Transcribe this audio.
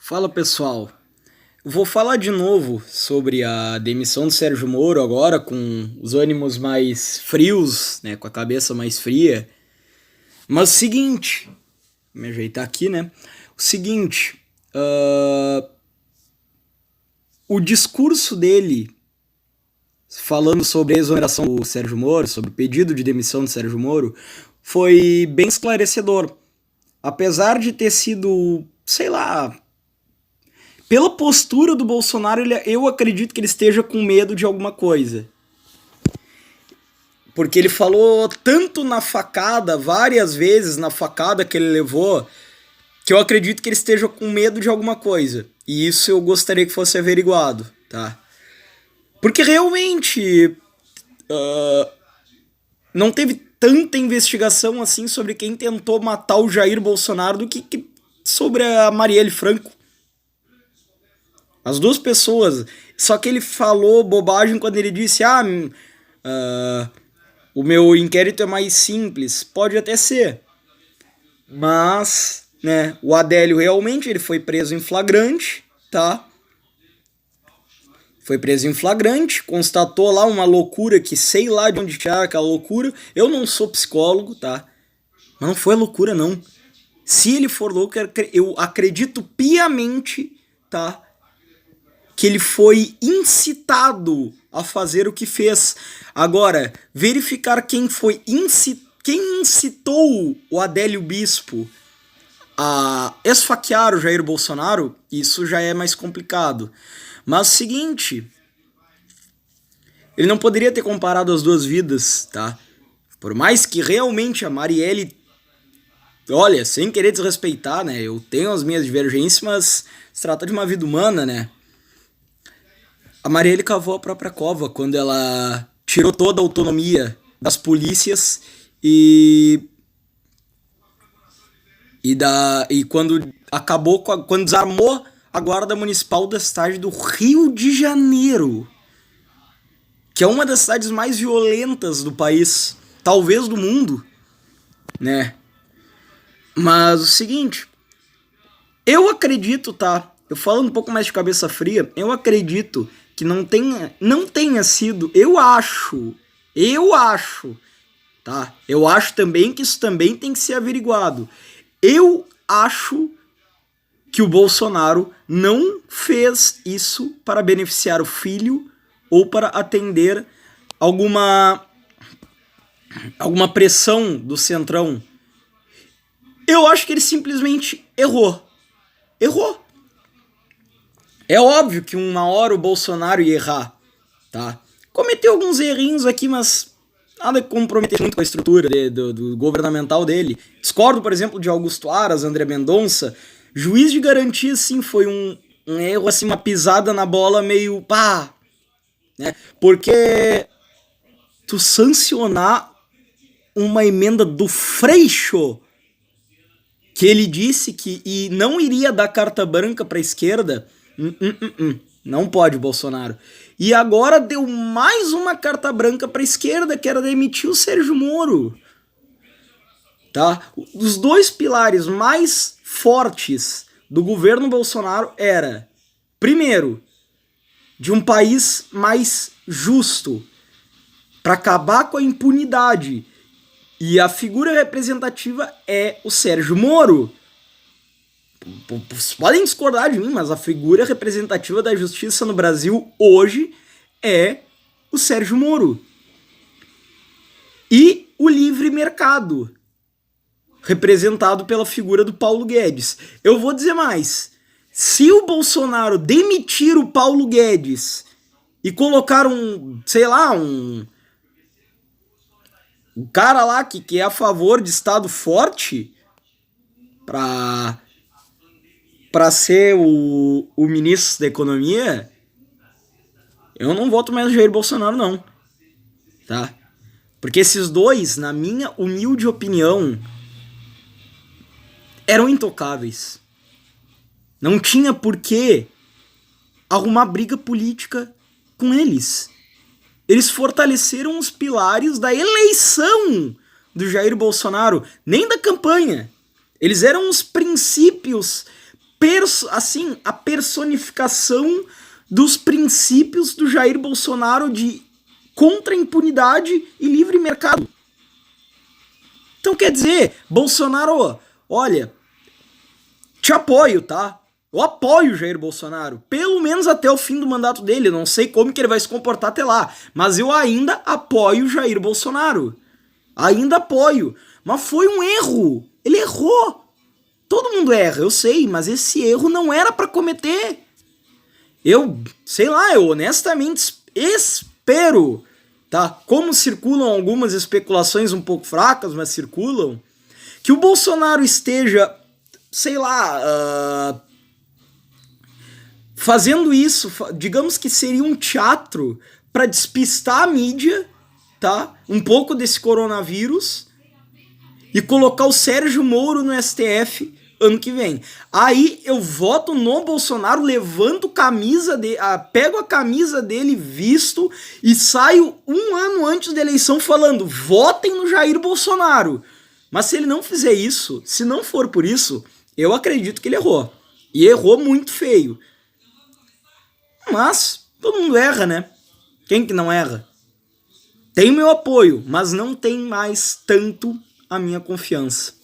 Fala pessoal, vou falar de novo sobre a demissão do Sérgio Moro agora com os ânimos mais frios, né, com a cabeça mais fria. Mas o seguinte, vou me ajeitar aqui, né? O seguinte, o discurso dele falando sobre a exoneração do Sérgio Moro, sobre o pedido de demissão do Sérgio Moro, foi bem esclarecedor. Apesar de ter sido, sei lá, pela postura do Bolsonaro, eu acredito que ele esteja com medo de alguma coisa. Porque ele falou tanto na facada, várias vezes na facada que ele levou, que eu acredito que ele esteja com medo de alguma coisa. E isso eu gostaria que fosse averiguado, tá? Porque realmente não teve tanta investigação assim sobre quem tentou matar o Jair Bolsonaro do que sobre a Marielle Franco. As duas pessoas. Só que ele falou bobagem quando ele disse: o meu inquérito é mais simples. Pode até ser. Mas, né, o Adélio realmente ele foi preso em flagrante, tá? Foi preso em flagrante, constatou lá uma loucura que sei lá de onde tirar aquela loucura. Eu não sou psicólogo, tá? Mas não foi loucura, não. Se ele for louco, eu acredito piamente, tá? Que ele foi incitado a fazer o que fez. Agora, verificar quem incitou o Adélio Bispo a esfaquear o Jair Bolsonaro, isso já é mais complicado. Mas o seguinte, ele não poderia ter comparado as duas vidas, tá? Por mais que realmente a Marielle, olha, sem querer desrespeitar, né? Eu tenho as minhas divergências, mas se trata de uma vida humana, né? A Marielle cavou a própria cova quando ela tirou toda a autonomia das polícias e quando acabou quando desarmou a guarda municipal da cidade do Rio de Janeiro, que é uma das cidades mais violentas do país, talvez do mundo, né? Mas o seguinte, eu acredito, tá? Eu falando um pouco mais de cabeça fria, eu acredito que não tenha sido, eu acho, tá? Eu acho também que isso também tem que ser averiguado. Eu acho que o Bolsonaro não fez isso para beneficiar o filho ou para atender alguma pressão do Centrão. Eu acho que ele simplesmente errou. Errou. É óbvio que uma hora o Bolsonaro ia errar, tá? Cometeu alguns errinhos aqui, mas nada que comprometer muito com a estrutura do governamental dele. Discordo, por exemplo, de Augusto Aras, André Mendonça. Juiz de garantia, sim, foi um erro, assim, uma pisada na bola meio pá, né? Porque tu sancionar uma emenda do Freixo, que ele disse que não iria dar carta branca pra esquerda, não pode, Bolsonaro. E agora deu mais uma carta branca pra esquerda, que era demitir o Sérgio Moro. Tá? Os dois pilares mais fortes do governo Bolsonaro era, primeiro, de um país mais justo, para acabar com a impunidade. E a figura representativa é o Sérgio Moro. Vocês podem discordar de mim, mas a figura representativa da justiça no Brasil hoje é o Sérgio Moro. E o livre mercado, representado pela figura do Paulo Guedes. Eu vou dizer mais. Se o Bolsonaro demitir o Paulo Guedes e colocar um cara lá que é a favor de Estado forte para ser o ministro da Economia, eu não voto mais no Jair Bolsonaro, não. Tá? Porque esses dois, na minha humilde opinião, eram intocáveis. Não tinha por que arrumar briga política com eles. Eles fortaleceram os pilares da eleição do Jair Bolsonaro, nem da campanha. Eles eram os princípios a personificação dos princípios do Jair Bolsonaro de contra a impunidade e livre mercado. Então quer dizer, Bolsonaro, olha, te apoio, tá? Eu apoio o Jair Bolsonaro, pelo menos até o fim do mandato dele. Eu não sei como que ele vai se comportar até lá, mas eu ainda apoio o Jair Bolsonaro. Ainda apoio. Mas foi um erro. Ele errou. Todo mundo erra, eu sei, mas esse erro não era pra cometer. Eu, sei lá, eu honestamente espero, tá? Como circulam algumas especulações um pouco fracas, mas circulam, que o Bolsonaro esteja, sei lá, fazendo isso, digamos que seria um teatro para despistar a mídia, tá? Um pouco desse coronavírus e colocar o Sérgio Moro no STF ano que vem. Aí eu voto no Bolsonaro, levanto camisa dele, pego a camisa dele, visto e saio um ano antes da eleição falando: votem no Jair Bolsonaro. Mas se ele não fizer isso, se não for por isso, eu acredito que ele errou. E errou muito feio. Mas todo mundo erra, né? Quem que não erra? Tem meu apoio, mas não tem mais tanto a minha confiança.